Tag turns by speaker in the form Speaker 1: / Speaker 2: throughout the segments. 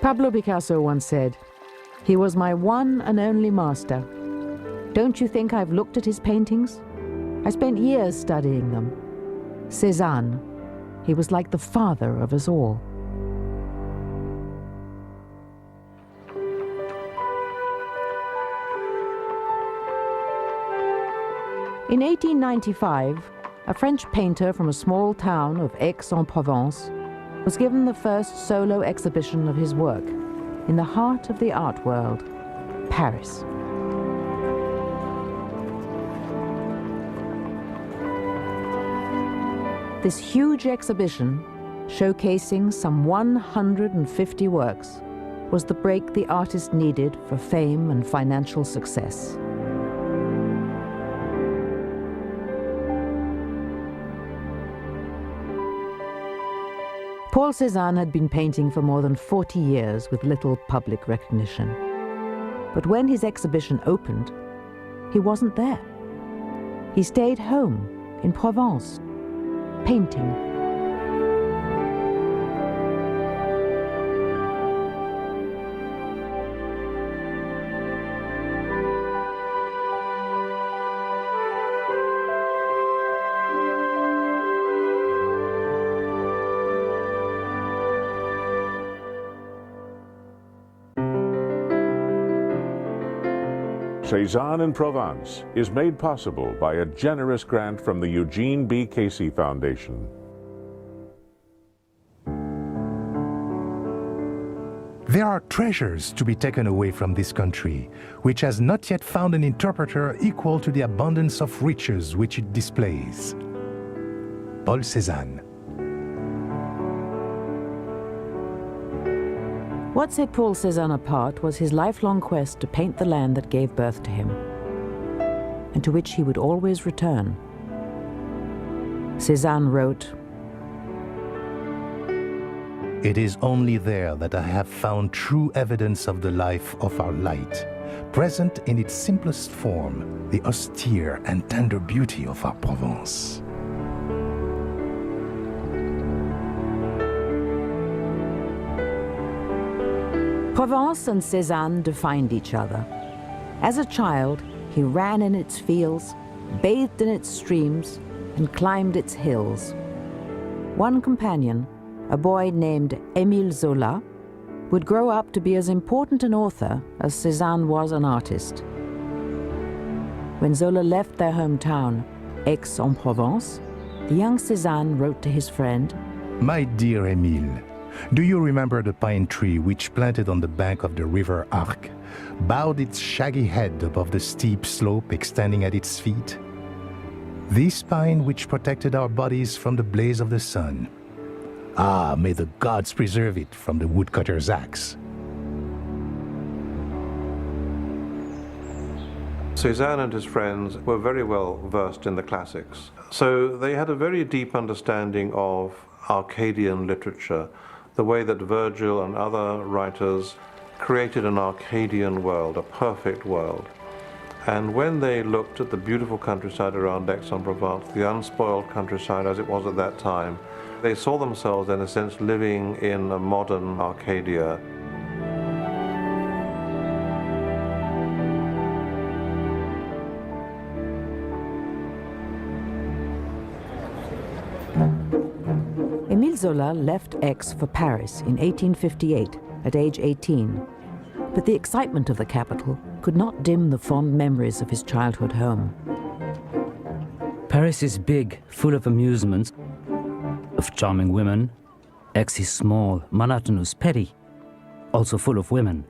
Speaker 1: Pablo Picasso once said, "He was my one and only master. Don't you think I've looked at his paintings? I spent years studying them. Cezanne, he was like the father of us all." In 1895, a French painter from a small town of Aix-en-Provence was given the first solo exhibition of his work in the heart of the art world, Paris. This huge exhibition, showcasing some 150 works, was the break the artist needed for fame and financial success. Paul Cézanne had been painting for more than 40 years with little public recognition. But when his exhibition opened, he wasn't there. He stayed home in Provence, painting.
Speaker 2: Cezanne in Provence is made possible by a generous grant from the Eugene B. Casey Foundation.
Speaker 3: There are treasures to be taken away from this country, which has not yet found an interpreter equal to the abundance of riches which it displays. Paul Cézanne.
Speaker 1: What set Paul Cézanne apart was his lifelong quest to paint the land that gave birth to him, and to which he would always return. Cézanne wrote,
Speaker 3: "It is only there that I have found true evidence of the life of our light, present in its simplest form, the austere and tender beauty of our Provence."
Speaker 1: Provence and Cézanne defined each other. As a child, he ran in its fields, bathed in its streams, and climbed its hills. One companion, a boy named Émile Zola, would grow up to be as important an author as Cézanne was an artist. When Zola left their hometown, Aix-en-Provence, the young Cézanne wrote to his friend,
Speaker 3: "My dear Émile, do you remember the pine tree which, planted on the bank of the river Arc, bowed its shaggy head above the steep slope extending at its feet? This pine which protected our bodies from the blaze of the sun. Ah, may the gods preserve it from the woodcutter's axe."
Speaker 4: Cézanne and his friends were very well versed in the classics, so they had a very deep understanding of Arcadian literature, the way that Virgil and other writers created an Arcadian world, a perfect world. And when they looked at the beautiful countryside around Aix-en-Provence, the unspoiled countryside as it was at that time, they saw themselves in a sense living in a modern Arcadia.
Speaker 1: Émile Zola left Aix for Paris in 1858 at age 18, but the excitement of the capital could not dim the fond memories of his childhood home.
Speaker 5: Paris is big, full of amusements, of charming women. Aix is small, monotonous, petty, also full of women.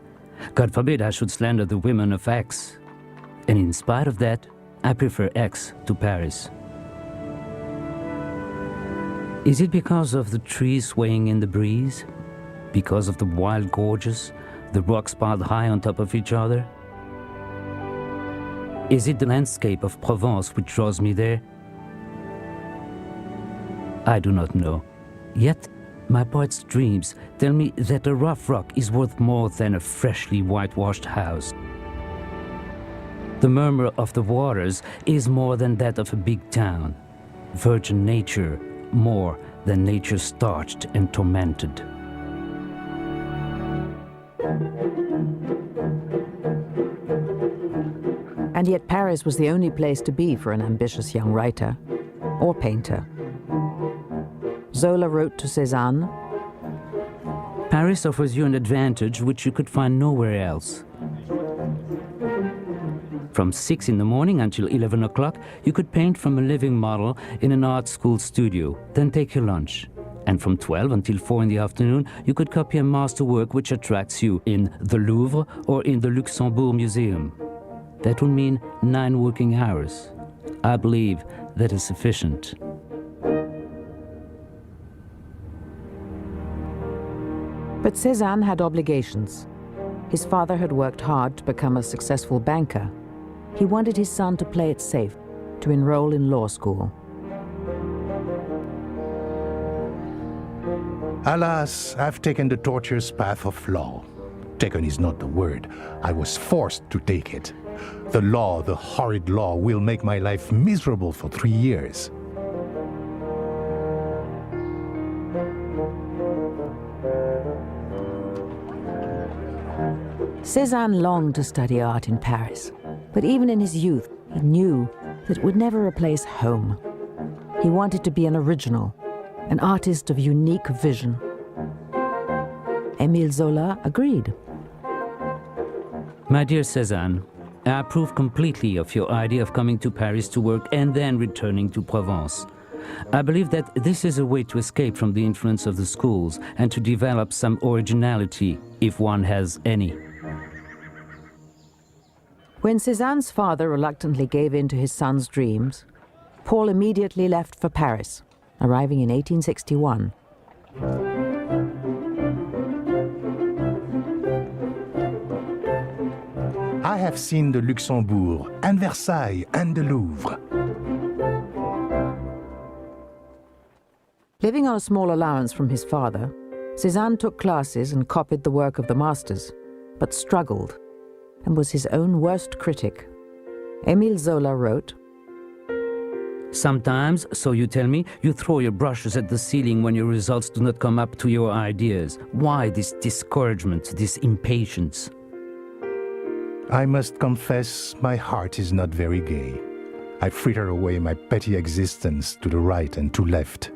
Speaker 5: God forbid I should slander the women of Aix. And in spite of that, I prefer Aix to Paris. Is it because of the trees swaying in the breeze? Because of the wild gorges, the rocks piled high on top of each other? Is it the landscape of Provence which draws me there? I do not know. Yet, my poet's dreams tell me that a rough rock is worth more than a freshly whitewashed house. The murmur of the waters is more than that of a big town. Virgin nature, more than nature starched and tormented.
Speaker 1: And yet Paris was the only place to be for an ambitious young writer or painter. Zola wrote to Cezanne,
Speaker 5: Paris offers you an advantage which you could find nowhere else. From 6 in the morning until 11 o'clock, you could paint from a living model in an art school studio, then take your lunch. And from 12 until 4 in the afternoon, you could copy a masterwork which attracts you in the Louvre or in the Luxembourg Museum. That would mean 9 working hours. I believe that is sufficient.
Speaker 1: But Cezanne had obligations. His father had worked hard to become a successful banker. He wanted his son to play it safe, to enroll in law school.
Speaker 3: Alas, I've taken the tortuous path of law. Taken is not the word. I was forced to take it. The law, the horrid law, will make my life miserable for 3 years.
Speaker 1: Cezanne longed to study art in Paris, but even in his youth, he knew that it would never replace home. He wanted to be an original, an artist of unique vision. Émile Zola agreed.
Speaker 5: My dear Cezanne, I approve completely of your idea of coming to Paris to work and then returning to Provence. I believe that this is a way to escape from the influence of the schools and to develop some originality, if one has any.
Speaker 1: When Cezanne's father reluctantly gave in to his son's dreams, Paul immediately left for Paris, arriving in 1861.
Speaker 3: I have seen the Luxembourg and Versailles and the Louvre.
Speaker 1: Living on a small allowance from his father, Cezanne took classes and copied the work of the masters, but struggled and was his own worst critic. Émile Zola wrote,
Speaker 5: Sometimes, so you tell me, you throw your brushes at the ceiling when your results do not come up to your ideas. Why this discouragement, this impatience?
Speaker 3: I must confess, my heart is not very gay. I fritter away my petty existence to the right and to left.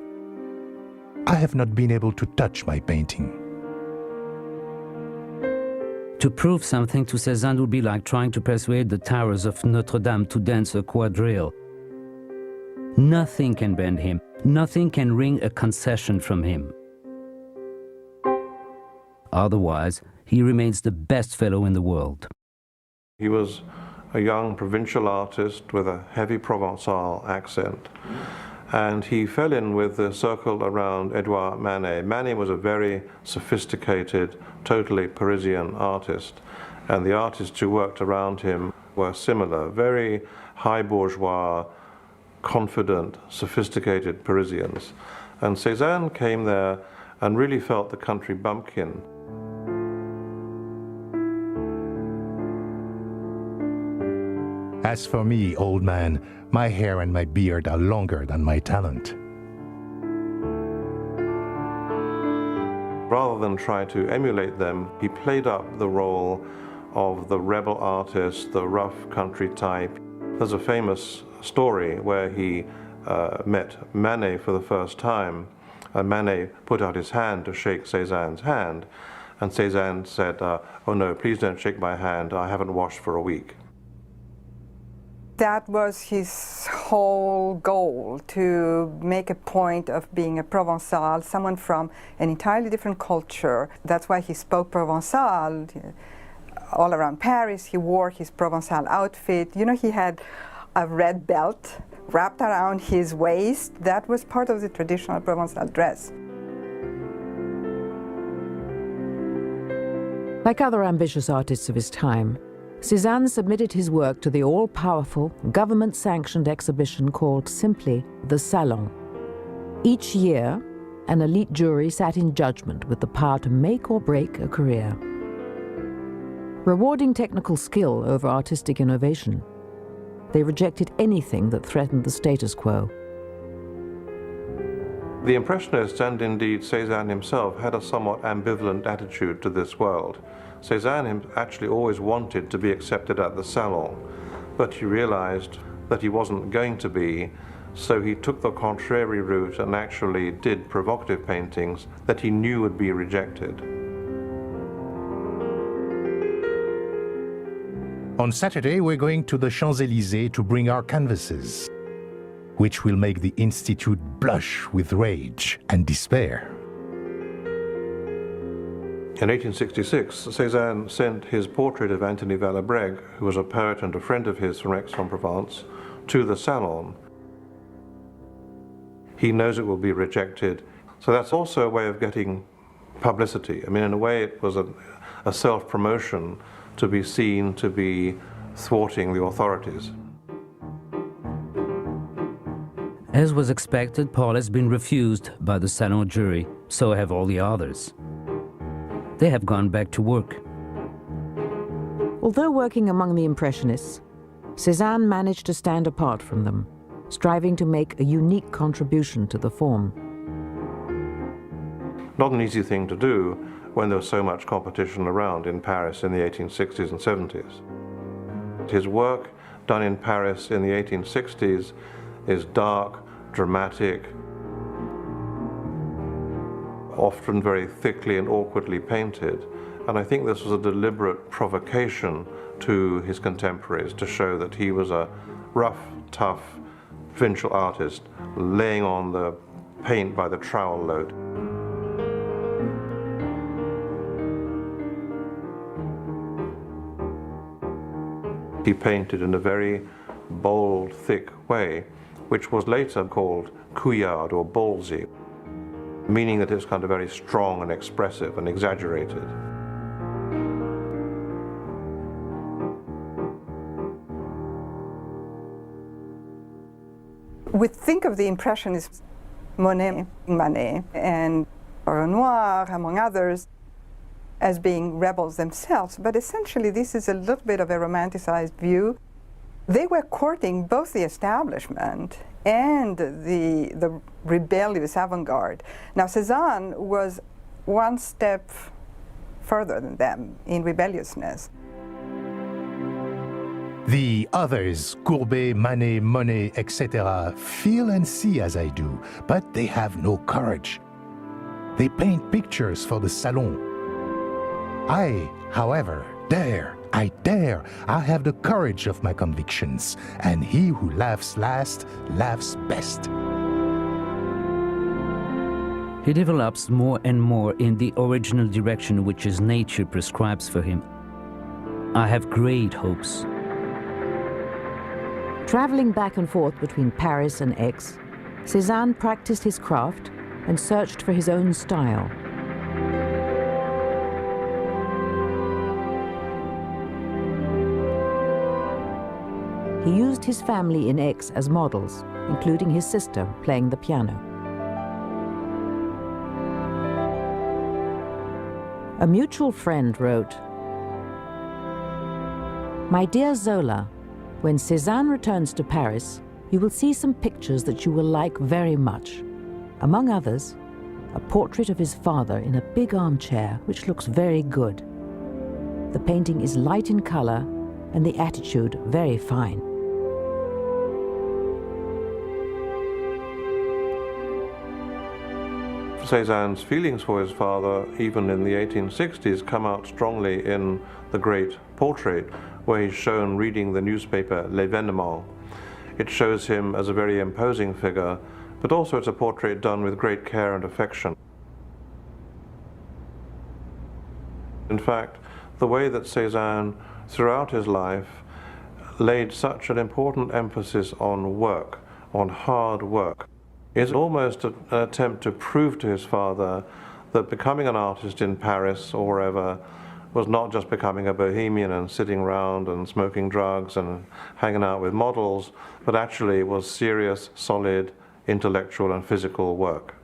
Speaker 3: I have not been able to touch my painting.
Speaker 5: To prove something to Cezanne would be like trying to persuade the towers of Notre Dame to dance a quadrille. Nothing can bend him. Nothing can wring a concession from him. Otherwise, he remains the best fellow in the world.
Speaker 4: He was a young provincial artist with a heavy Provençal accent. And he fell in with the circle around Edouard Manet. Manet was a very sophisticated, totally Parisian artist. And the artists who worked around him were similar, very high bourgeois, confident, sophisticated Parisians. And Cezanne came there and really felt the country bumpkin.
Speaker 3: As for me, old man, my hair and my beard are longer than my talent.
Speaker 4: Rather than try to emulate them, he played up the role of the rebel artist, the rough country type. There's a famous story where he met Manet for the first time, and Manet put out his hand to shake Cezanne's hand, and Cezanne said, oh no, please don't shake my hand, I haven't washed for a week.
Speaker 6: That was his whole goal, to make a point of being a Provençal, someone from an entirely different culture. That's why he spoke Provençal. All around Paris, he wore his Provençal outfit. You know, he had a red belt wrapped around his waist. That was part of the traditional Provençal dress.
Speaker 1: Like other ambitious artists of his time, Cezanne submitted his work to the all-powerful, government-sanctioned exhibition called simply the Salon. Each year, an elite jury sat in judgment with the power to make or break a career. Rewarding technical skill over artistic innovation, they rejected anything that threatened the status quo.
Speaker 4: The Impressionists, and indeed Cezanne himself, had a somewhat ambivalent attitude to this world. Cezanne actually always wanted to be accepted at the Salon, but he realized that he wasn't going to be, so he took the contrary route and actually did provocative paintings that he knew would be rejected.
Speaker 3: On Saturday, we're going to the Champs-Élysées to bring our canvases, which will make the Institute blush with rage and despair.
Speaker 4: In 1866, Cezanne sent his portrait of Anthony Valabregue, who was a poet and a friend of his from Aix-en-Provence, to the Salon. He knows it will be rejected, so that's also a way of getting publicity. I mean, in a way, it was a self-promotion to be seen to be thwarting the authorities.
Speaker 5: As was expected, Paul has been refused by the Salon jury, so have all the others. They have gone back to work.
Speaker 1: Although working among the Impressionists, Cezanne managed to stand apart from them, striving to make a unique contribution to the form.
Speaker 4: Not an easy thing to do when there was so much competition around in Paris in the 1860s and 70s. His work done in Paris in the 1860s is dark, dramatic, often very thickly and awkwardly painted. And I think this was a deliberate provocation to his contemporaries to show that he was a rough, tough, provincial artist laying on the paint by the trowel load. He painted in a very bold, thick way, which was later called couillard or ballsy, meaning that it's kind of very strong and expressive and exaggerated.
Speaker 6: We think of the Impressionists, Monet, Manet, and Renoir, among others, as being rebels themselves, but essentially this is a little bit of a romanticized view. They were courting both the establishment and the rebellious avant-garde. Now Cezanne was one step further than them in rebelliousness.
Speaker 3: The others, Courbet, Manet, Monet, etc., feel and see as I do, but they have no courage. They paint pictures for the Salon. I, however, dare. I have the courage of my convictions, and he who laughs last laughs best.
Speaker 5: He develops more and more in the original direction which his nature prescribes for him. I have great hopes.
Speaker 1: Traveling back and forth between Paris and Aix, Cezanne practiced his craft and searched for his own style. He used his family in Aix as models, including his sister playing the piano. A mutual friend wrote, "My dear Zola, when Cezanne returns to Paris, you will see some pictures that you will like very much. Among others, a portrait of his father in a big armchair, which looks very good. The painting is light in color and the attitude very fine."
Speaker 4: Cezanne's feelings for his father, even in the 1860s, come out strongly in the great portrait, where he's shown reading the newspaper L'Événement. It shows him as a very imposing figure, but also it's a portrait done with great care and affection. In fact, the way that Cezanne, throughout his life, laid such an important emphasis on work, on hard work, is almost an attempt to prove to his father that becoming an artist in Paris or wherever was not just becoming a bohemian and sitting around and smoking drugs and hanging out with models, but actually was serious, solid, intellectual and physical work.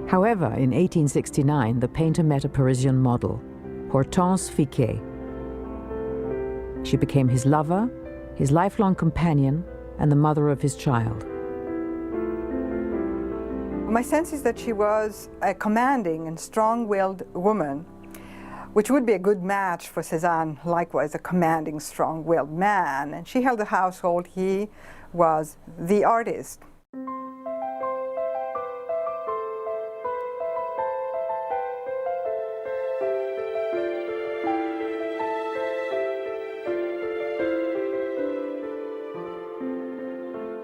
Speaker 1: However, in 1869, the painter met a Parisian model, Hortense Fiquet. She became his lover, his lifelong companion, and the mother of his child.
Speaker 6: My sense is that she was a commanding and strong-willed woman, which would be a good match for Cezanne, likewise a commanding, strong-willed man. And she held the household, he was the artist.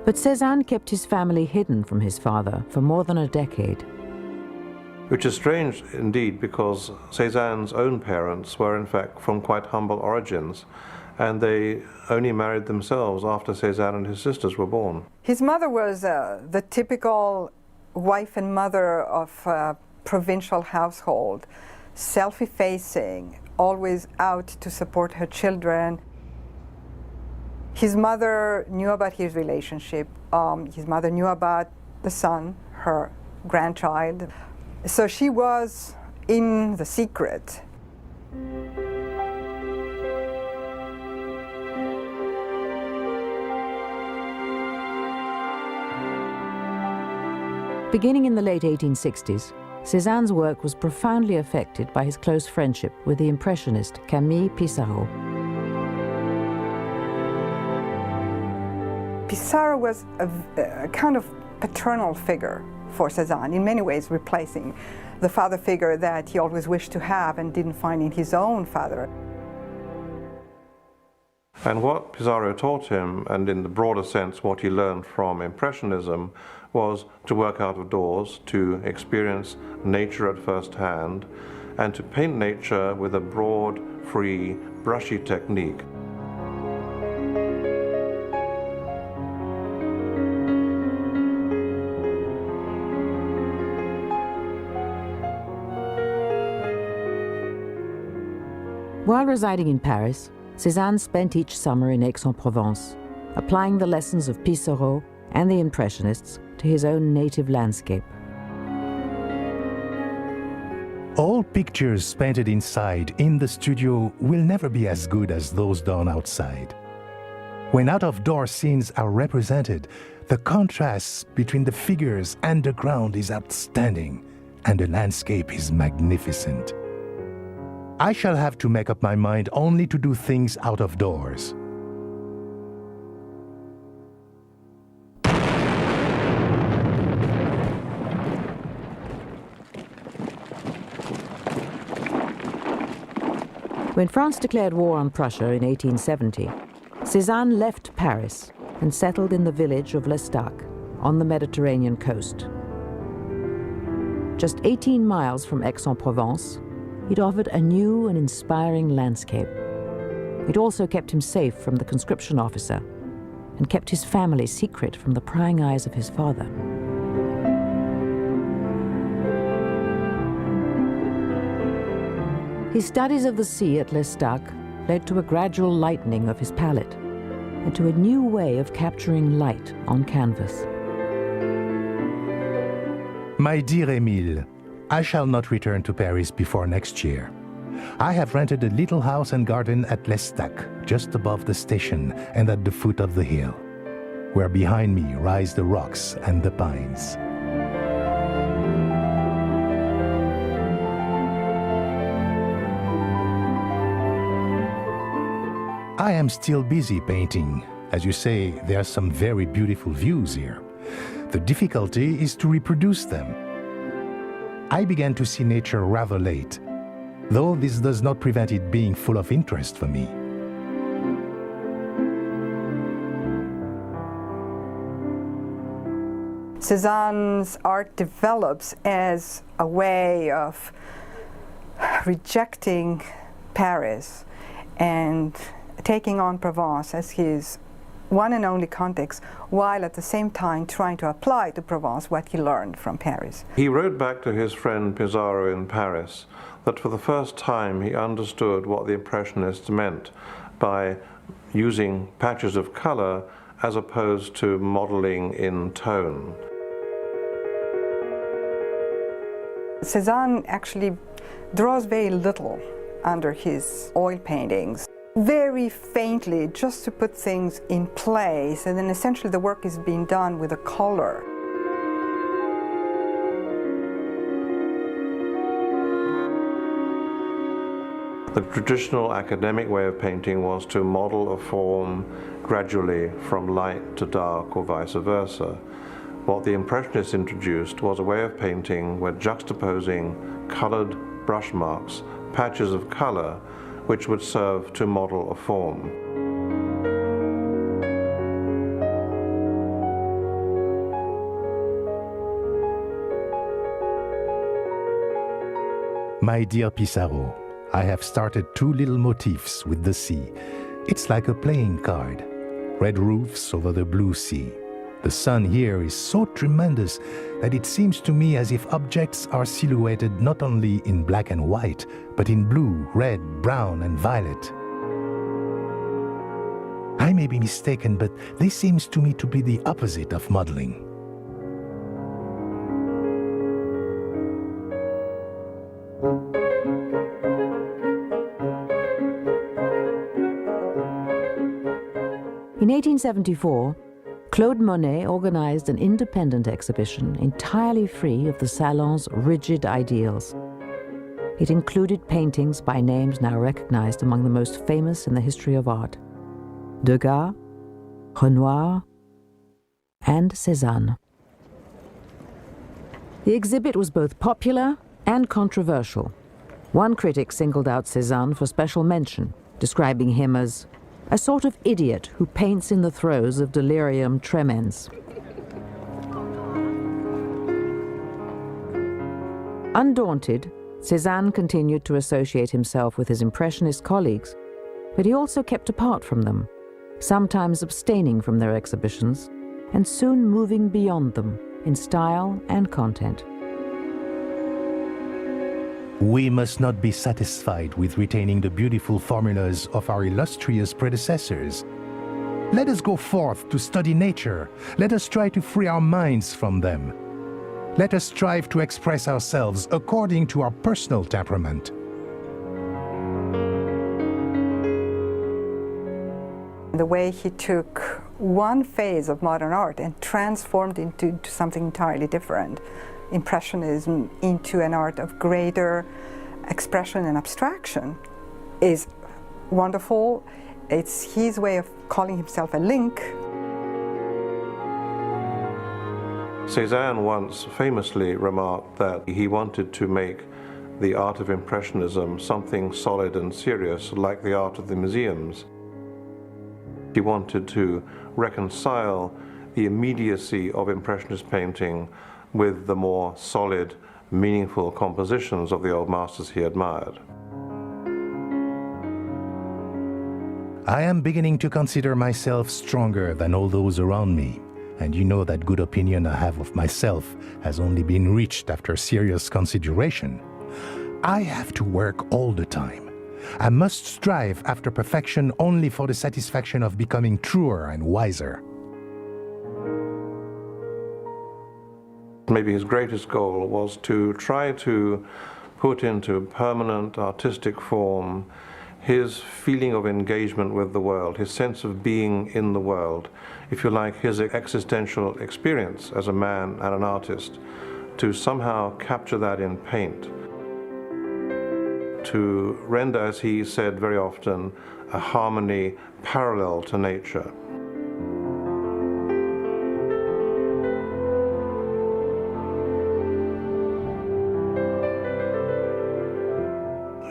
Speaker 1: But Cezanne kept his family hidden from his father for more than a decade.
Speaker 4: Which is strange indeed, because Cezanne's own parents were in fact from quite humble origins, and they only married themselves after Cezanne and his sisters were born.
Speaker 6: His mother was the typical wife and mother of a provincial household, self-effacing, always out to support her children. His mother knew about his relationship. His mother knew about the son, her grandchild. So she was in the secret.
Speaker 1: Beginning in the late 1860s, Cezanne's work was profoundly affected by his close friendship with the Impressionist Camille Pissarro.
Speaker 6: Pissarro was a kind of paternal figure for Cezanne, in many ways replacing the father figure that he always wished to have and didn't find in his own father.
Speaker 4: And what Pissarro taught him, and in the broader sense what he learned from Impressionism, was to work out of doors, to experience nature at first hand, and to paint nature with a broad, free, brushy technique.
Speaker 1: While residing in Paris, Cezanne spent each summer in Aix-en-Provence, applying the lessons of Pissarro and the Impressionists to his own native landscape.
Speaker 3: All pictures painted inside in the studio will never be as good as those done outside. When out-of-door scenes are represented, the contrast between the figures and the ground is outstanding, and the landscape is magnificent. I shall have to make up my mind only to do things out of doors.
Speaker 1: When France declared war on Prussia in 1870, Cezanne left Paris and settled in the village of L'Estaque on the Mediterranean coast. Just 18 miles from Aix-en-Provence, it offered a new and inspiring landscape. It also kept him safe from the conscription officer and kept his family secret from the prying eyes of his father. His studies of the sea at L'Estaque led to a gradual lightening of his palette and to a new way of capturing light on canvas.
Speaker 3: My dear Émile, I shall not return to Paris before next year. I have rented a little house and garden at L'Estaque, just above the station and at the foot of the hill, where behind me rise the rocks and the pines. I am still busy painting. As you say, there are some very beautiful views here. The difficulty is to reproduce them. I began to see nature rather late, though this does not prevent it being full of interest for me.
Speaker 6: Cezanne's art develops as a way of rejecting Paris and taking on Provence as his one and only context, while at the same time trying to apply to Provence what he learned from Paris.
Speaker 4: He wrote back to his friend Pissarro in Paris that for the first time he understood what the Impressionists meant by using patches of color as opposed to modeling in tone.
Speaker 6: Cezanne actually draws very little under his oil paintings, very faintly, just to put things in place, and then essentially the work is being done with a color.
Speaker 4: The traditional academic way of painting was to model a form gradually from light to dark or vice versa. What the Impressionists introduced was a way of painting where juxtaposing colored brush marks, patches of color, which would serve to model a form.
Speaker 3: My dear Pissarro, I have started 2 little motifs with the sea. It's like a playing card. Red roofs over the blue sea. The sun here is so tremendous that it seems to me as if objects are silhouetted not only in black and white, but in blue, red, brown, and violet. I may be mistaken, but this seems to me to be the opposite of modeling.
Speaker 1: In 1874, Claude Monet organized an independent exhibition entirely free of the Salon's rigid ideals. It included paintings by names now recognized among the most famous in the history of art: Degas, Renoir, and Cezanne. The exhibit was both popular and controversial. One critic singled out Cezanne for special mention, describing him as a sort of idiot who paints in the throes of delirium tremens. Undaunted, Cezanne continued to associate himself with his Impressionist colleagues, but he also kept apart from them, sometimes abstaining from their exhibitions, and soon moving beyond them in style and content.
Speaker 3: We must not be satisfied with retaining the beautiful formulas of our illustrious predecessors. Let us go forth to study nature. Let us try to free our minds from them. Let us strive to express ourselves according to our personal temperament.
Speaker 6: The way he took one phase of modern art and transformed it into something entirely different. Impressionism into an art of greater expression and abstraction is wonderful. It's his way of calling himself a link.
Speaker 4: Cezanne once famously remarked that he wanted to make the art of Impressionism something solid and serious, like the art of the museums. He wanted to reconcile the immediacy of Impressionist painting with the more solid, meaningful compositions of the old masters he admired.
Speaker 3: I am beginning to consider myself stronger than all those around me, and you know that good opinion I have of myself has only been reached after serious consideration. I have to work all the time. I must strive after perfection only for the satisfaction of becoming truer and wiser.
Speaker 4: Maybe his greatest goal was to try to put into permanent artistic form his feeling of engagement with the world, his sense of being in the world, if you like, his existential experience as a man and an artist, to somehow capture that in paint, to render, as he said very often, a harmony parallel to nature.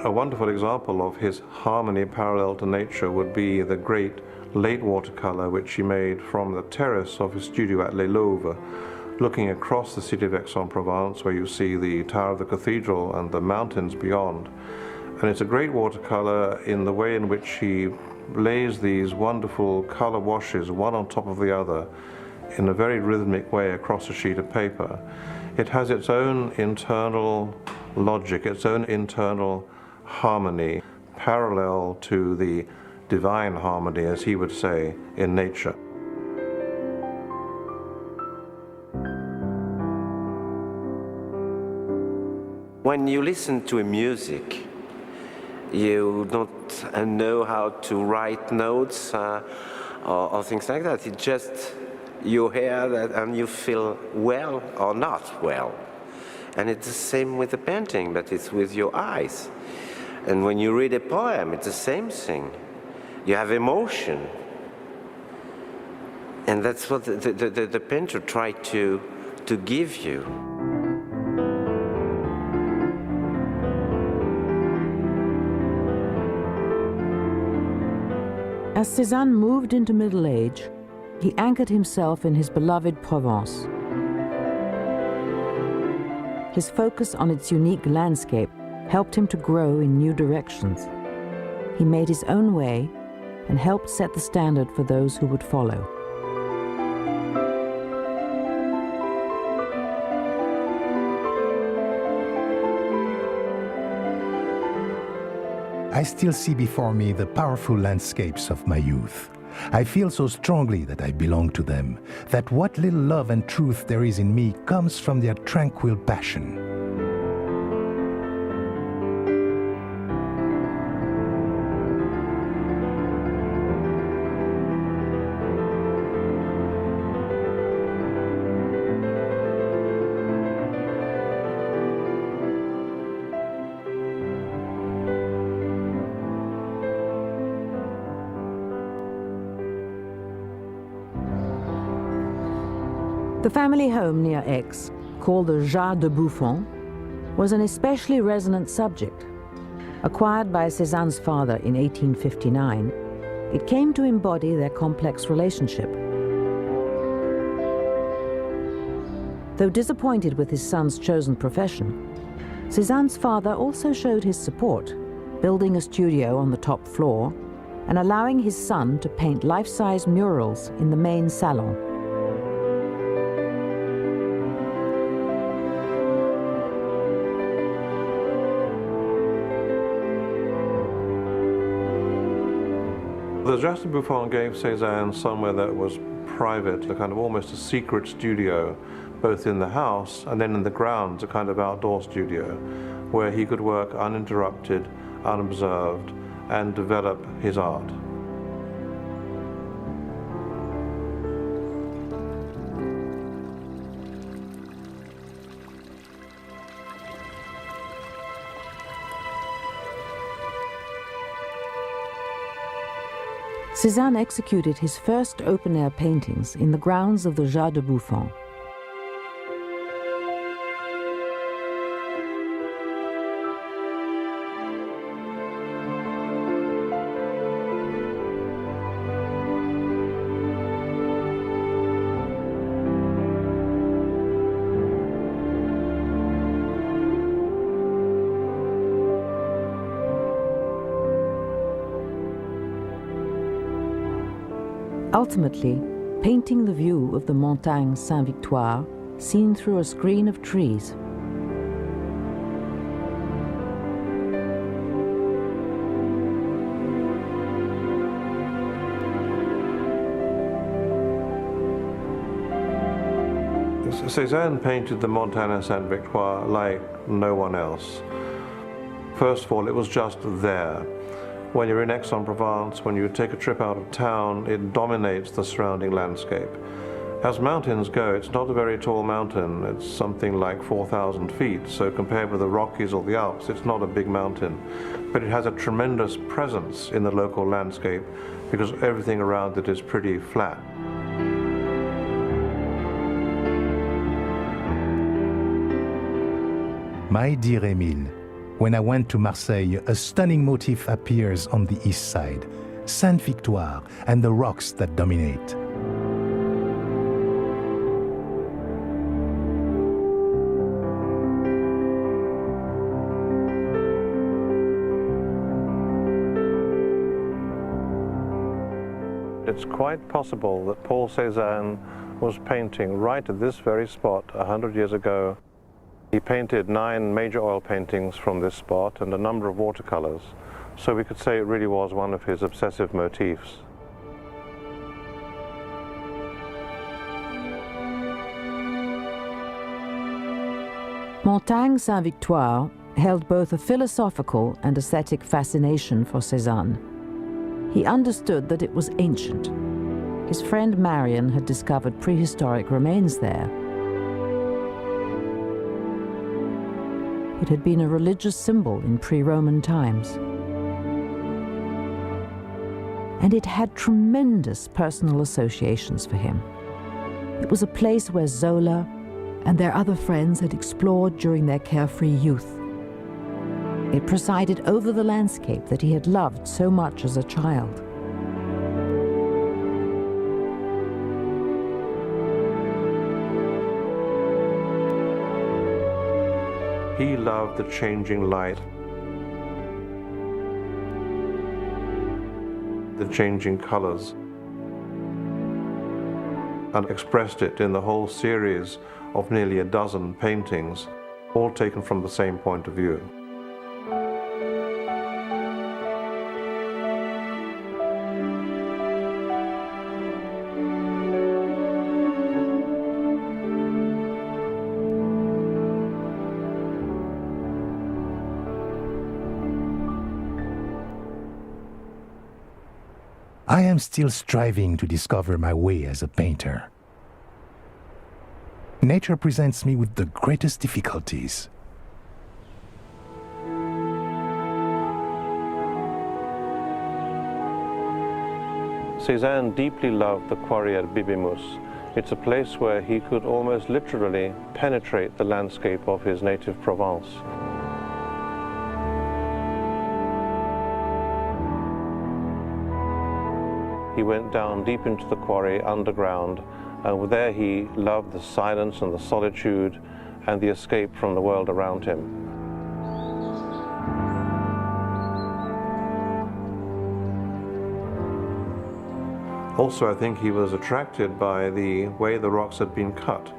Speaker 4: A wonderful example of his harmony parallel to nature would be the great late watercolor which he made from the terrace of his studio at Les Louvres, looking across the city of Aix-en-Provence, where you see the tower of the cathedral and the mountains beyond. And it's a great watercolor in the way in which he lays these wonderful color washes one on top of the other in a very rhythmic way across a sheet of paper. It has its own internal logic, its own internal harmony, parallel to the divine harmony, as he would say, in nature.
Speaker 7: When you listen to a music, you don't know how to write notes or things like that. It just, you hear that and you feel well or not well. And it's the same with the painting, but it's with your eyes. And when you read a poem, it's the same thing. You have emotion. And that's what the painter tried to give you.
Speaker 1: As Cezanne moved into middle age, he anchored himself in his beloved Provence. His focus on its unique landscape helped him to grow in new directions. He made his own way and helped set the standard for those who would follow.
Speaker 3: I still see before me the powerful landscapes of my youth. I feel so strongly that I belong to them, that what little love and truth there is in me comes from their tranquil passion.
Speaker 1: The family home near Aix, called the Jardin de Buffon, was an especially resonant subject. Acquired by Cezanne's father in 1859, it came to embody their complex relationship. Though disappointed with his son's chosen profession, Cezanne's father also showed his support, building a studio on the top floor and allowing his son to paint life-size murals in the main salon.
Speaker 4: The Jardin de Buffon gave Cezanne somewhere that was private, a kind of almost a secret studio, both in the house and then in the grounds, a kind of outdoor studio, where he could work uninterrupted, unobserved, and develop his art.
Speaker 1: Cezanne executed his first open-air paintings in the grounds of the Jardin de Buffon. Ultimately, painting the view of the Montagne Saint-Victoire seen through a screen of trees.
Speaker 4: Cezanne painted the Montagne Saint-Victoire like no one else. First of all, it was just there. When you're in Aix-en-Provence, when you take a trip out of town, it dominates the surrounding landscape. As mountains go, it's not a very tall mountain. It's something like 4,000 feet. So compared with the Rockies or the Alps, it's not a big mountain. But it has a tremendous presence in the local landscape because everything around it is pretty flat.
Speaker 3: My dear Émile, when I went to Marseille, a stunning motif appears on the east side, Sainte-Victoire and the rocks that dominate.
Speaker 4: It's quite possible that Paul Cezanne was painting right at this very spot 100 years ago. He painted 9 major oil paintings from this spot and a number of watercolors, so we could say it really was one of his obsessive motifs.
Speaker 1: Montagne Saint-Victoire held both a philosophical and aesthetic fascination for Cezanne. He understood that it was ancient. His friend Marion had discovered prehistoric remains there. It had been a religious symbol in pre-Roman times. And it had tremendous personal associations for him. It was a place where Zola and their other friends had explored during their carefree youth. It presided over the landscape that he had loved so much as a child.
Speaker 4: He loved the changing light, the changing colors, and expressed it in the whole series of nearly a dozen paintings, all taken from the same point of view.
Speaker 3: I am still striving to discover my way as a painter. Nature presents me with the greatest difficulties.
Speaker 4: Cezanne deeply loved the quarry at Bibimus. It's a place where he could almost literally penetrate the landscape of his native Provence. He went down deep into the quarry underground, and there he loved the silence and the solitude and the escape from the world around him. Also, I think he was attracted by the way the rocks had been cut,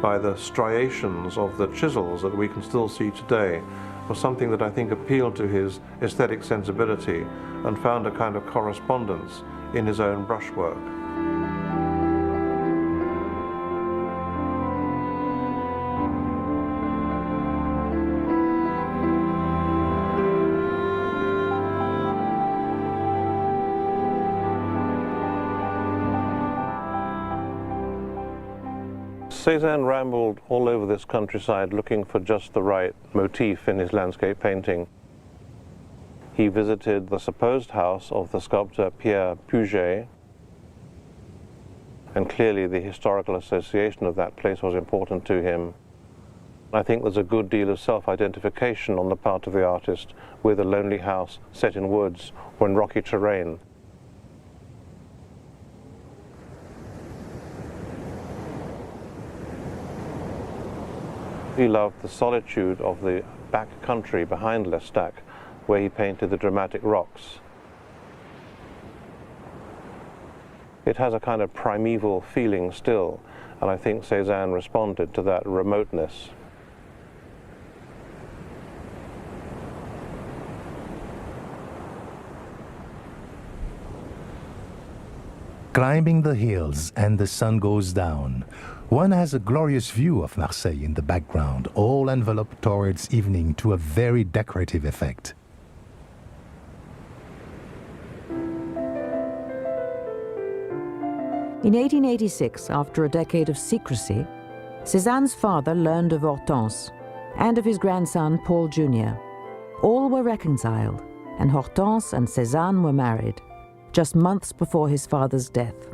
Speaker 4: by the striations of the chisels that we can still see today, was something that I think appealed to his aesthetic sensibility and found a kind of correspondence in his own brushwork. Cezanne rambled all over this countryside looking for just the right motif in his landscape painting. He visited the supposed house of the sculptor Pierre Puget, and clearly the historical association of that place was important to him. I think there's a good deal of self-identification on the part of the artist with a lonely house set in woods or in rocky terrain. He loved the solitude of the back country behind L'Estaque, where he painted the dramatic rocks. It has a kind of primeval feeling still, and I think Cezanne responded to that remoteness.
Speaker 3: Climbing the hills and the sun goes down, one has a glorious view of Marseille in the background, all enveloped towards evening to a very decorative effect.
Speaker 1: In 1886, after a decade of secrecy, Cezanne's father learned of Hortense and of his grandson Paul Jr. All were reconciled, and Hortense and Cezanne were married, just months before his father's death.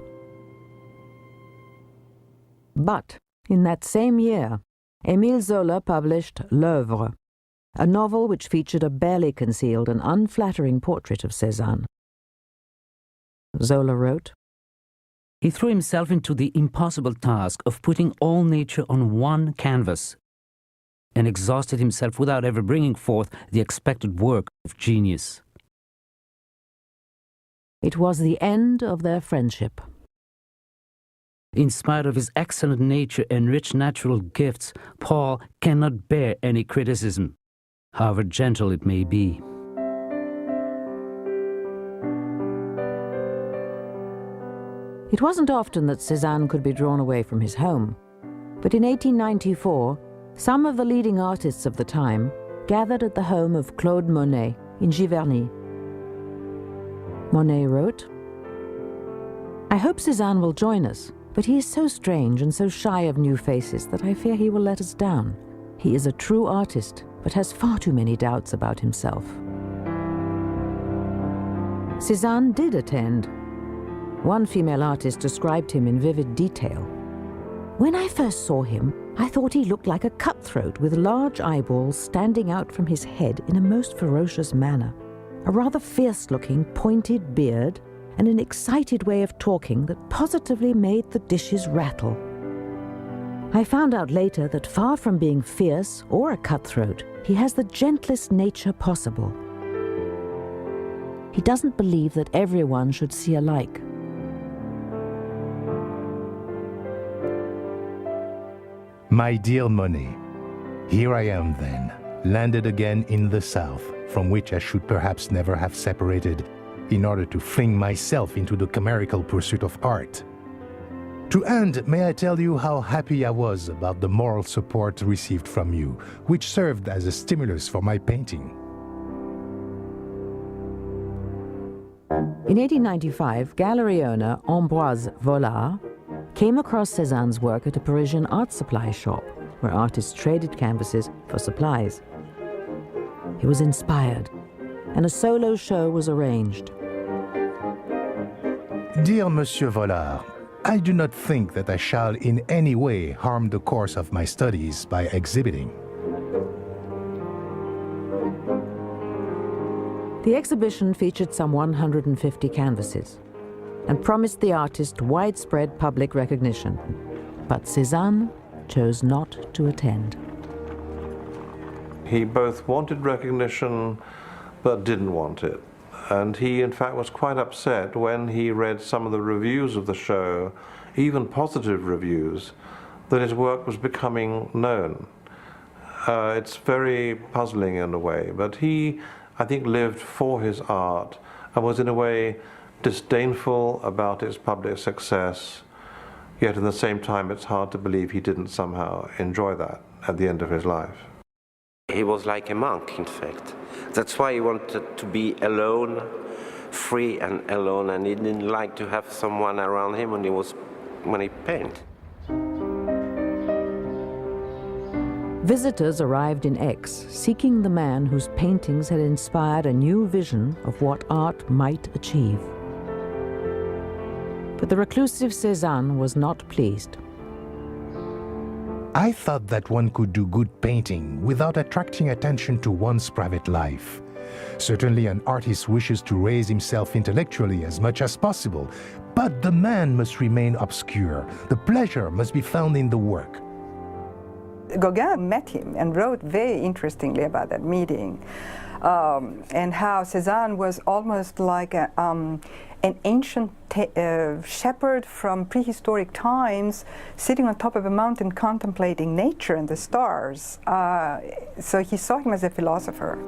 Speaker 1: But in that same year, Émile Zola published L'Œuvre, a novel which featured a barely concealed and unflattering portrait of Cezanne. Zola wrote,
Speaker 5: He threw himself into the impossible task of putting all nature on one canvas, and exhausted himself without ever bringing forth the expected work of genius.
Speaker 1: It was the end of their friendship.
Speaker 5: In spite of his excellent nature and rich natural gifts, Paul cannot bear any criticism, however gentle it may be.
Speaker 1: It wasn't often that Cezanne could be drawn away from his home, but in 1894, some of the leading artists of the time gathered at the home of Claude Monet in Giverny. Monet wrote, I hope Cezanne will join us, but he is so strange and so shy of new faces that I fear he will let us down. He is a true artist, but has far too many doubts about himself. Cezanne did attend. One female artist described him in vivid detail. When I first saw him, I thought he looked like a cutthroat with large eyeballs standing out from his head in a most ferocious manner, a rather fierce-looking, pointed beard, and an excited way of talking that positively made the dishes rattle. I found out later that far from being fierce or a cutthroat, he has the gentlest nature possible. He doesn't believe that everyone should see alike.
Speaker 3: My dear Monet, here I am then, landed again in the South, from which I should perhaps never have separated, in order to fling myself into the chimerical pursuit of art. To end, may I tell you how happy I was about the moral support received from you, which served as a stimulus for my painting.
Speaker 1: In 1895, gallery owner Ambroise Vollard came across Cezanne's work at a Parisian art supply shop, where artists traded canvases for supplies. He was inspired, and a solo show was arranged.
Speaker 3: Dear Monsieur Vollard, I do not think that I shall in any way harm the course of my studies by exhibiting.
Speaker 1: The exhibition featured some 150 canvases and promised the artist widespread public recognition. But Cezanne chose not to attend.
Speaker 4: He both wanted recognition but didn't want it. And he, in fact, was quite upset when he read some of the reviews of the show, even positive reviews, that his work was becoming known. It's very puzzling in a way, but he, I think, lived for his art and was in a way disdainful about its public success, yet at the same time it's hard to believe he didn't somehow enjoy that at the end of his life.
Speaker 7: He was like a monk, in fact. That's why he wanted to be alone, free and alone, and he didn't like to have someone around him when he painted.
Speaker 1: Visitors arrived in Aix, seeking the man whose paintings had inspired a new vision of what art might achieve. But the reclusive Cezanne was not pleased.
Speaker 3: I thought that one could do good painting without attracting attention to one's private life. Certainly an artist wishes to raise himself intellectually as much as possible, but the man must remain obscure. The pleasure must be found in the work.
Speaker 6: Gauguin met him and wrote very interestingly about that meeting, and how Cezanne was almost like an ancient shepherd from prehistoric times sitting on top of a mountain contemplating nature and the stars. So he saw him as a philosopher.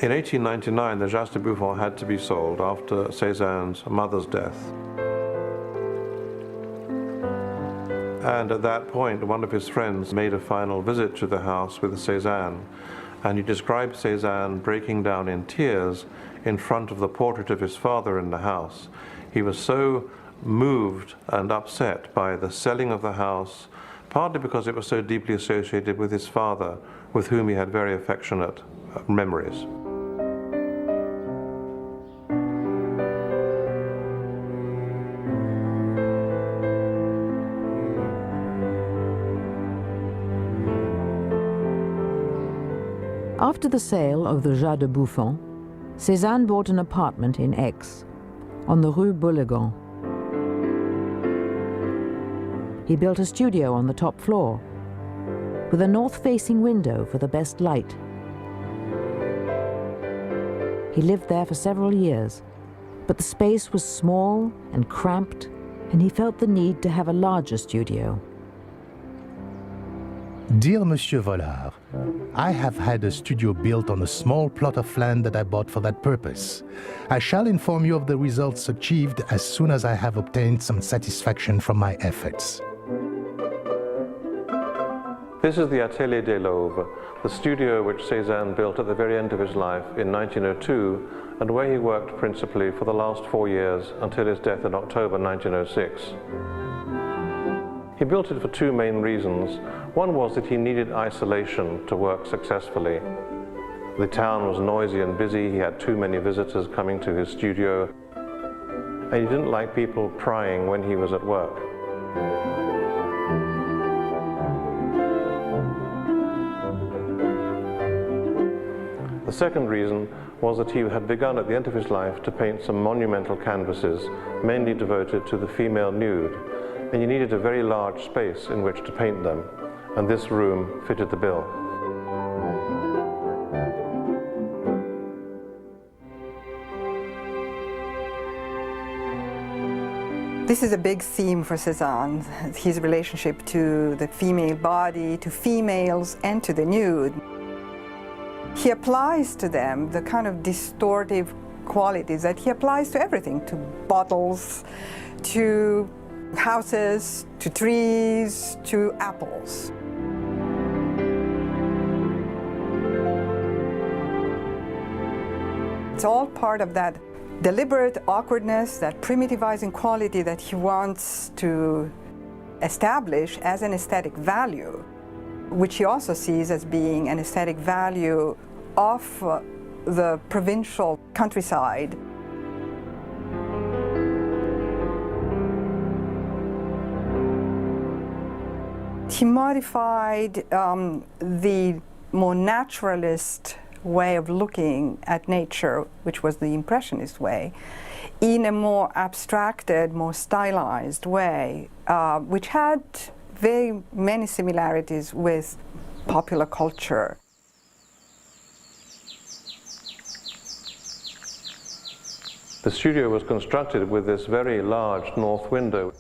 Speaker 4: In 1899, the Jas de Buffon had to be sold after Cezanne's mother's death. And at that point, one of his friends made a final visit to the house with Cezanne, and he described Cezanne breaking down in tears in front of the portrait of his father in the house. He was so moved and upset by the selling of the house, partly because it was so deeply associated with his father, with whom he had very affectionate memories.
Speaker 1: After the sale of the Jas de Buffon, Cezanne bought an apartment in Aix, on the Rue Bourlegon. He built a studio on the top floor, with a north-facing window for the best light. He lived there for several years, but the space was small and cramped, and he felt the need to have a larger studio.
Speaker 3: Dear Monsieur Vollard, I have had a studio built on a small plot of land that I bought for that purpose. I shall inform you of the results achieved as soon as I have obtained some satisfaction from my efforts.
Speaker 4: This is the Atelier des Louvres, the studio which Cezanne built at the very end of his life in 1902, and where he worked principally for the last 4 years until his death in October 1906. He built it for two main reasons. One was that he needed isolation to work successfully. The town was noisy and busy, he had too many visitors coming to his studio, and he didn't like people prying when he was at work. The second reason was that he had begun at the end of his life to paint some monumental canvases, mainly devoted to the female nude, and he needed a very large space in which to paint them, and this room fitted the bill.
Speaker 6: This is a big theme for Cezanne, his relationship to the female body, to females, and to the nude. He applies to them the kind of distortive qualities that he applies to everything, to bottles, to houses, to trees, to apples. It's all part of that deliberate awkwardness, that primitivizing quality that he wants to establish as an aesthetic value, which he also sees as being an aesthetic value of the provincial countryside. He modified the more naturalist way of looking at nature, which was the Impressionist way, in a more abstracted, more stylized way, which had very many similarities with popular culture.
Speaker 4: The studio was constructed with this very large north window.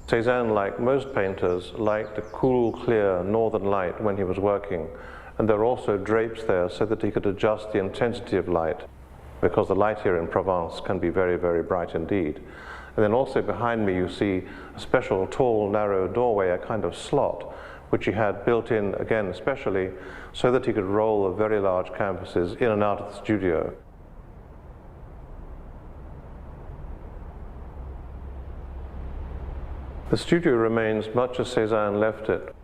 Speaker 4: Cezanne, like most painters, liked the cool, clear northern light when he was working. And there are also drapes there so that he could adjust the intensity of light, because the light here in Provence can be very, very bright indeed. And then also behind me you see a special tall, narrow doorway, a kind of slot, which he had built in, again, especially so that he could roll the very large canvases in and out of the studio. The studio remains much as Cezanne left it.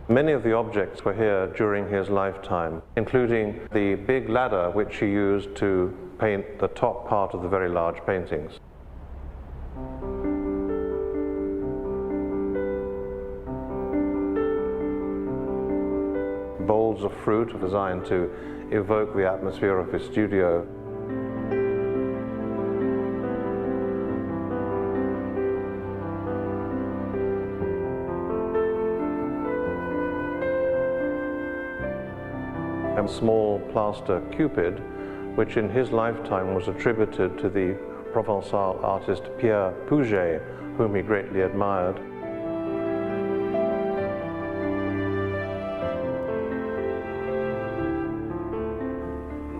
Speaker 4: Many of the objects were here during his lifetime, including the big ladder which he used to paint the top part of the very large paintings. Bowls of fruit designed to evoke the atmosphere of his studio. A small plaster Cupid, which in his lifetime was attributed to the Provençal artist Pierre Puget, whom he greatly admired.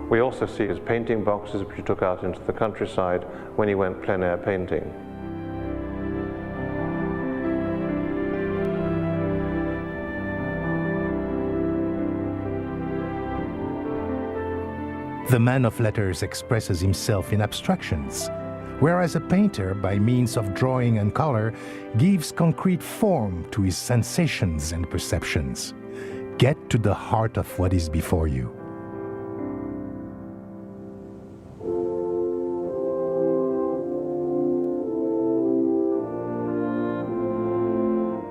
Speaker 4: We also see his painting boxes which he took out into the countryside when he went plein air painting.
Speaker 3: The man of letters expresses himself in abstractions, whereas a painter, by means of drawing and color, gives concrete form to his sensations and perceptions. Get to the heart of what is before you.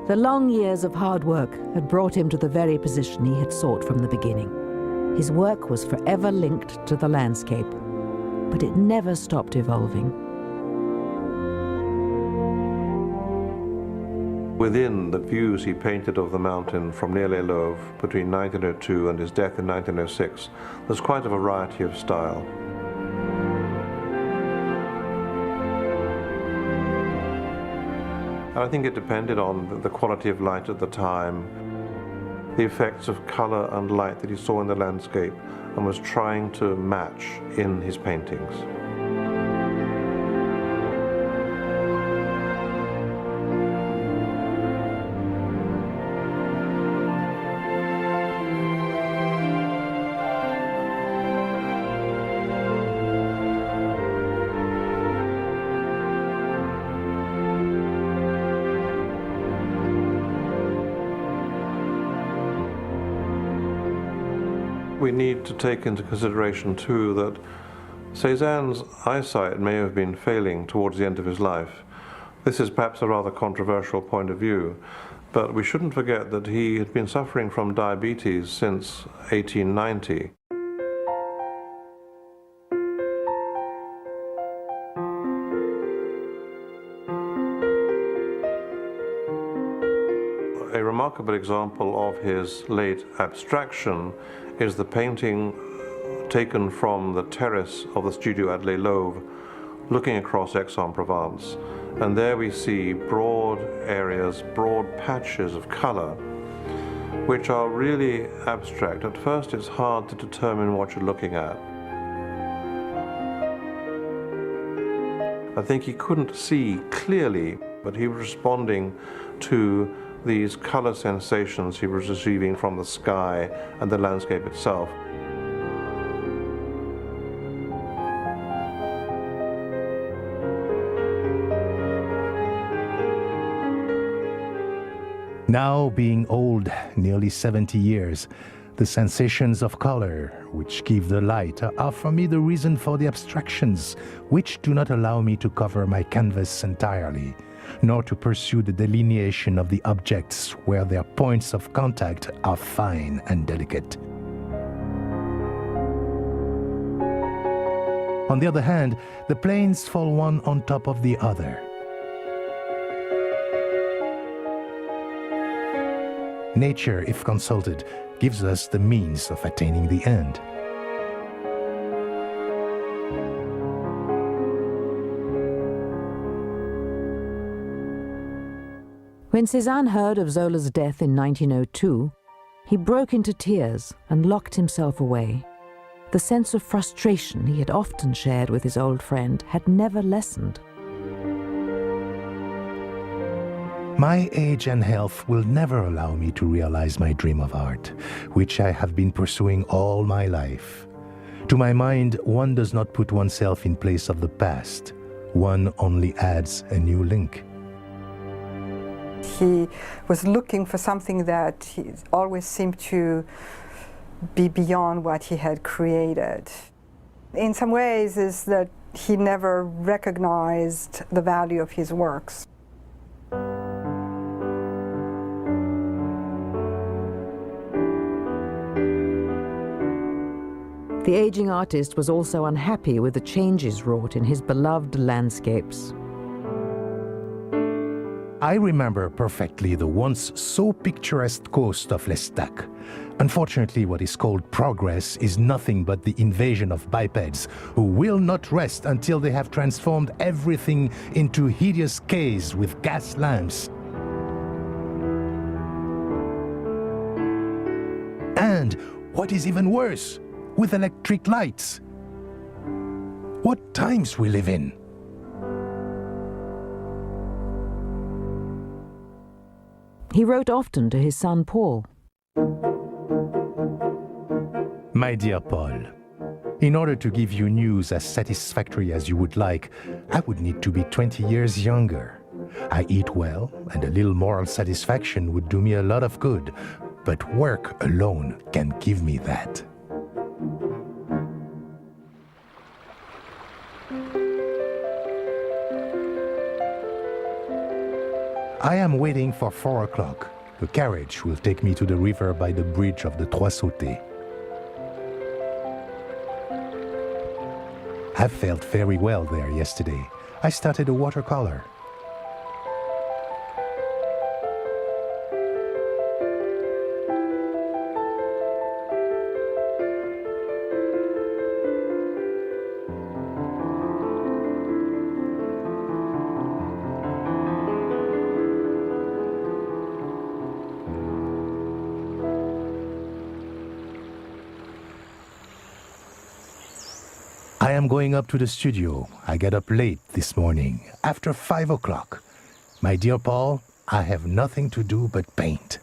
Speaker 1: The long years of hard work had brought him to the very position he had sought from the beginning. His work was forever linked to the landscape, but it never stopped evolving.
Speaker 4: Within the views he painted of the mountain from near Les Louvres between 1902 and his death in 1906, there's quite a variety of style. And I think it depended on the quality of light at the time, the effects of color and light that he saw in the landscape and was trying to match in his paintings. we need to take into consideration too that Cezanne's eyesight may have been failing towards the end of his life. This is perhaps a rather controversial point of view, but we shouldn't forget that he had been suffering from diabetes since 1890. A remarkable example of his late abstraction is the painting taken from the terrace of the studio at Les Louvres, looking across Aix-en-Provence. And there we see broad areas, broad patches of color, which are really abstract. At first it's hard to determine what you're looking at. I think he couldn't see clearly, but he was responding to these color sensations he was receiving from the sky and the landscape itself.
Speaker 3: Now, being old, nearly 70 years, the sensations of color which give the light are for me the reason for the abstractions, which do not allow me to cover my canvas entirely, nor to pursue the delineation of the objects where their points of contact are fine and delicate. On the other hand, the planes fall one on top of the other. Nature, if consulted, gives us the means of attaining the end.
Speaker 1: When Cezanne heard of Zola's death in 1902, he broke into tears and locked himself away. The sense of frustration he had often shared with his old friend had never lessened.
Speaker 3: My age and health will never allow me to realize my dream of art, which I have been pursuing all my life. To my mind, one does not put oneself in place of the past. One only adds a new link.
Speaker 6: He was looking for something that he always seemed to be beyond what he had created. In some ways, is that he never recognized the value of his works.
Speaker 1: The aging artist was also unhappy with the changes wrought in his beloved landscapes.
Speaker 3: I remember perfectly the once so picturesque coast of L'Estaque. Unfortunately, what is called progress is nothing but the invasion of bipeds who will not rest until they have transformed everything into hideous caves with gas lamps. And what is even worse, with electric lights. What times we live in.
Speaker 1: He wrote often to his son Paul.
Speaker 3: My dear Paul, in order to give you news as satisfactory as you would like, I would need to be 20 years younger. I eat well, and a little moral satisfaction would do me a lot of good, but work alone can give me that. I am waiting for 4 o'clock. The carriage will take me to the river by the bridge of the Trois Sautets. I felt very well there yesterday. I started a watercolor. I am going up to the studio. I get up late this morning, after 5 o'clock. My dear Paul, I have nothing to do but paint.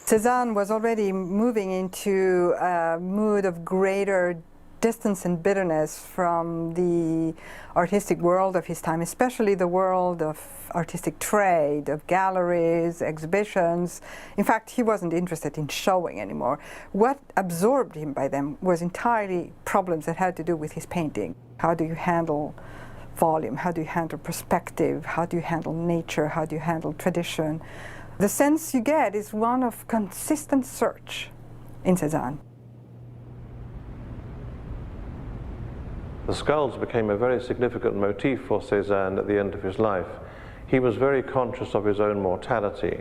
Speaker 6: Cezanne was already moving into a mood of greater distance and bitterness from the artistic world of his time, especially the world of artistic trade, of galleries, exhibitions. In fact, he wasn't interested in showing anymore. What absorbed him by them was entirely problems that had to do with his painting. How do you handle volume? How do you handle perspective? How do you handle nature? How do you handle tradition? The sense you get is one of consistent search in Cezanne.
Speaker 4: The skulls became a very significant motif for Cezanne at the end of his life. He was very conscious of his own mortality.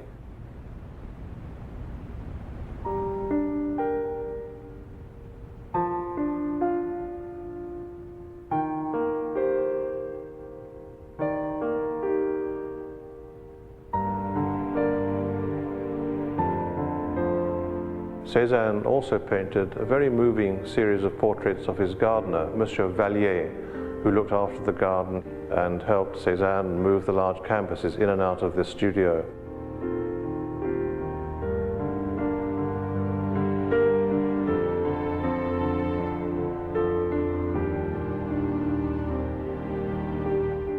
Speaker 4: Cezanne also painted a very moving series of portraits of his gardener, Monsieur Vallier, who looked after the garden and helped Cezanne move the large canvases in and out of this studio.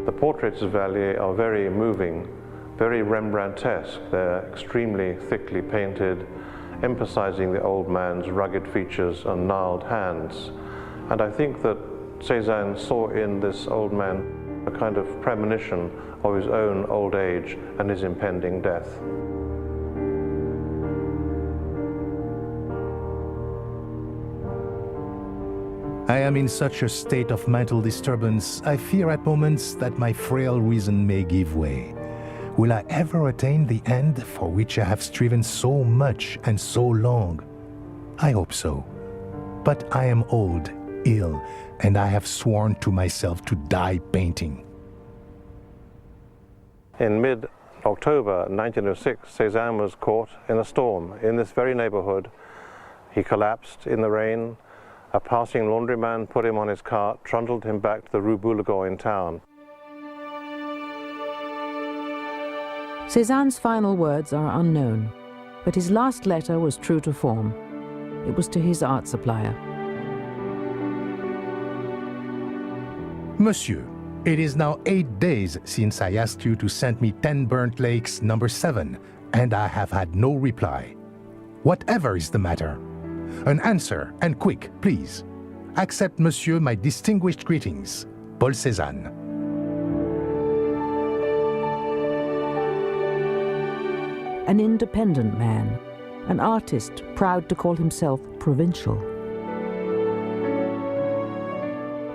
Speaker 4: The portraits of Vallier are very moving, very Rembrandtesque. They're extremely thickly painted, emphasizing the old man's rugged features and gnarled hands. And I think that Cezanne saw in this old man a kind of premonition of his own old age and his impending death.
Speaker 3: I am in such a state of mental disturbance, I fear at moments that my frail reason may give way. Will I ever attain the end for which I have striven so much and so long? I hope so. But I am old, ill, and I have sworn to myself to die painting.
Speaker 4: In mid-October 1906, Cezanne was caught in a storm in this very neighborhood. He collapsed in the rain. A passing laundryman put him on his cart, trundled him back to the Rue Bourlegot in town.
Speaker 1: Cezanne's final words are unknown, but his last letter was true to form. It was to his art supplier.
Speaker 3: Monsieur, it is now 8 days since I asked you to send me 10 Burnt Lakes number 7, and I have had no reply. Whatever is the matter? An answer, and quick, please. Accept, monsieur, my distinguished greetings. Paul Cezanne.
Speaker 1: An independent man, an artist proud to call himself provincial.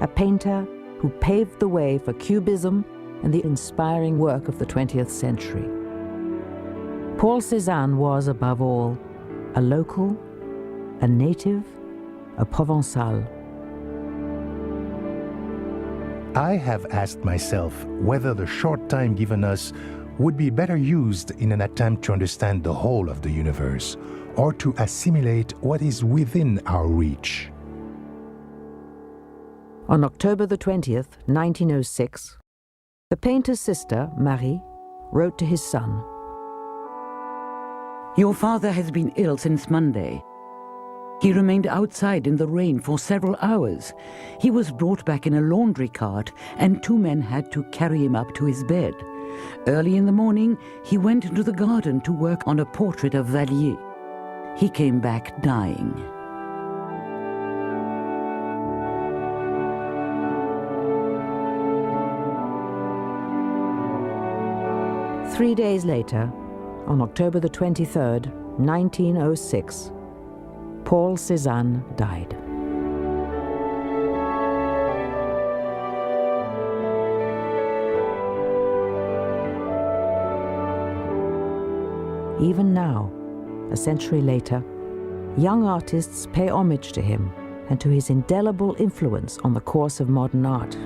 Speaker 1: A painter who paved the way for Cubism and the inspiring work of the 20th century. Paul Cezanne was, above all, a local, a native, a Provençal.
Speaker 3: I have asked myself whether the short time given us would be better used in an attempt to understand the whole of the universe, or to assimilate what is within our reach.
Speaker 1: On October the 20th, 1906, the painter's sister, Marie, wrote to his son.
Speaker 8: Your father has been ill since Monday. He remained outside in the rain for several hours. He was brought back in a laundry cart, and 2 men had to carry him up to his bed. Early in the morning, he went into the garden to work on a portrait of Vallier. He came back dying.
Speaker 1: Three days later, on October the 23rd, 1906, Paul Cezanne died. Even now, a century later, young artists pay homage to him and to his indelible influence on the course of modern art.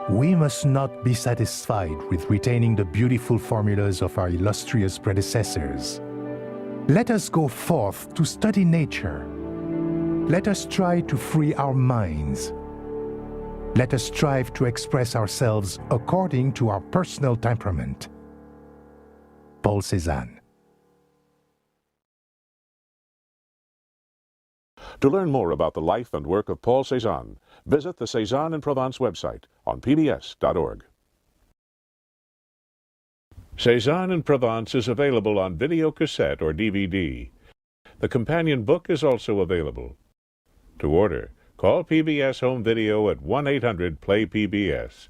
Speaker 3: We must not be satisfied with retaining the beautiful formulas of our illustrious predecessors. Let us go forth to study nature. Let us try to free our minds. Let us strive to express ourselves according to our personal temperament. Paul Cezanne.
Speaker 2: To learn more about the life and work of Paul Cezanne, visit the Cezanne in Provence website on pbs.org. Cezanne in Provence is available on videocassette or DVD. The companion book is also available. To order, call PBS Home Video at 1-800-PLAY-PBS.